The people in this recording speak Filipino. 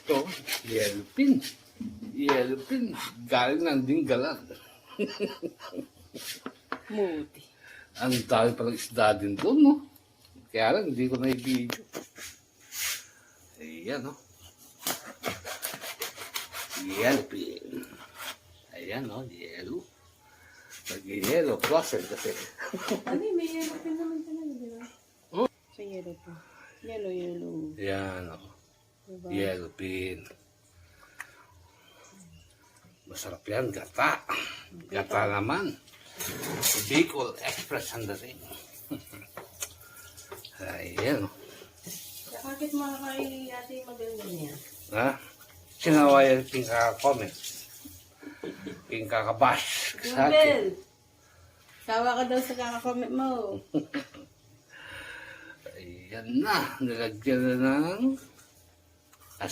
Ito, yellow pin. Yellow pin. Galing ng Dinggalan. Muti. Ang dami palang isda din doon, no? Kaya lang, hindi ko na-video. Ayan, no? Yellow pin. Ayan, no? Yellow. Pag-yellow, frozen kasi. Ano may yellow pin naman talaga, di ba? Oh. Sa yellow pa. Yellow. Ayan, no? Diba? Yellow pin. Masarap yan, gata. Gata naman. Bicol Express ang dating. Ayan. Bakit mga kay ate maganda niya? Ha? Sinawaya yung kaka-comment. Yung kaka-bash sa akin. Jubel! Sawa ka daw sa kakakomment mo. Ayan na. Nilagyan na ng